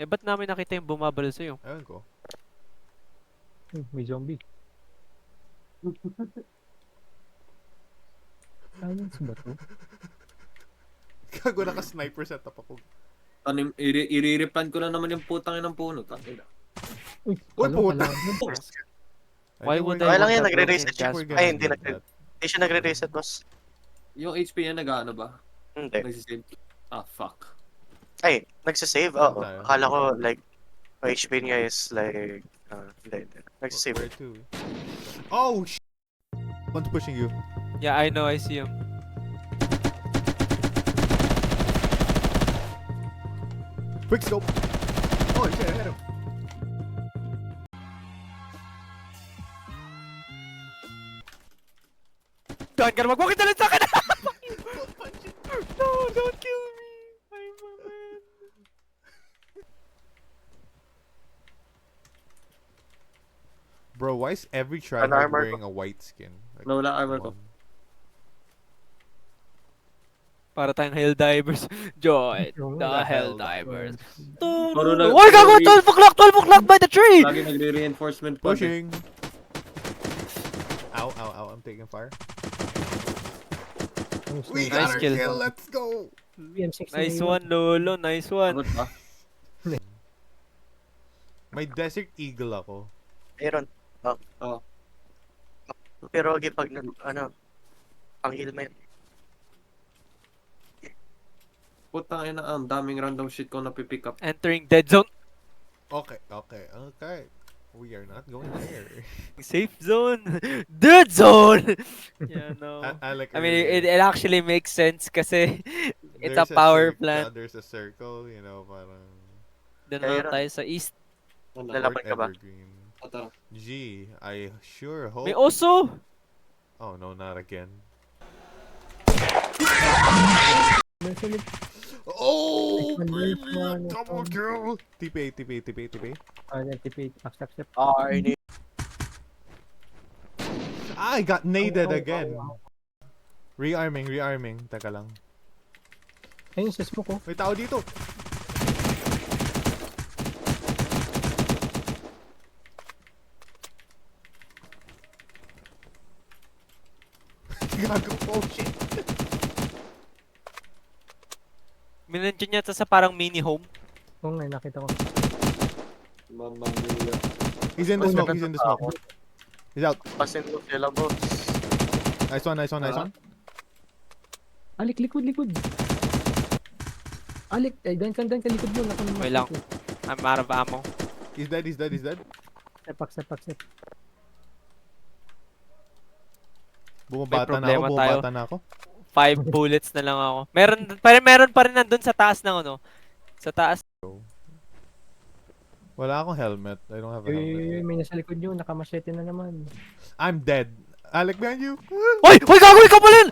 Eh, ba't namin nakita yung bumabalo sa'yo? Ayun ko. May zombie. Silence ba to? Gago naka-sniper setup ako. I-re-replan ko na naman yung putang ng puno. Tangina. Uy, Uy, puta! Why would Okay I lang want yan, a nagre-reset broken gas siya. pipe? Ay, hindi Hindi siya nagre-reset, boss. Yung HP niya nag-ano ba? Hindi. Nagsisave. Ah, fuck. Ay, nagsasave, oo. Tayo. Akala ko, like, yung HP niya is like, hindi. Nagsasave. Where to? Oh, One's pushing you. Yeah, I know, I see him. Quick scope! Oh, shit, I hit him. Saan ka na mag-walkie talent sa akin? No, don't kill me. I'm a man. Bro, why is every tryhard armor wearing a white skin? Like, Nawala armor ko. come on. Para tayong Helldivers. Join Oo, the the Helldivers. Puro na- Uy, gago! 12 o'clock! 12 o'clock by the tree! Lagi nagre-reinforcement pa. Pushing! Ow, ow, ow, I'm taking fire. We Nice got our kill. kill, let's go! PM6 Nice one, Lolo. Nice one. Sagot ba? May Desert Eagle ako. Aaron. Oh. Oo. Pero pag, ang heal mo yun. Putang ina, ang daming random shit ko napipick up. Entering dead zone. Okay, okay, okay. We are not going there. Safe zone. Dead zone! Yeah, no. Like I mean, it actually makes sense kasi it's a there's power circle, plant. There's a circle, you know, parang... Doon na tayo sa east. Ano? Lalaban Fort ka ba? Evergreen. Tara. G, I sure hope... May oso! Oh no, not again. Oh! Baby, baby, double kill! TP, TP, TP, TP. TP. Accept. Ini. I got naded Oh, again. Rearming, rearming. Teka lang. Ayun, sa smoke ko. May tao dito. Gago, oh shit. Minandiyan niya sa parang mini home. Oo nga, nakita ko. Mamma mia. He's in the Oh, smoke, he's in the smoke. He's out. Pasin mo sila, boss. Nice one, nice one, nice one. Alik, likod, likod. Alik, ay, dan ka likod mo. Wait lang. I'm out of ammo. He's dead, he's dead, he's dead. Step. Bumabata na ako, problema tayo. bumabata na ako. 5 bullets na lang ako. Meron pa rin nandun sa taas ng ano. Sa taas. Wala akong helmet. I don't have a helmet. May nasa likod nyo. Nakamachete na naman. I'm dead. Alec, behind you. Hoy! Hoy! Gago! Ikaw pala yun!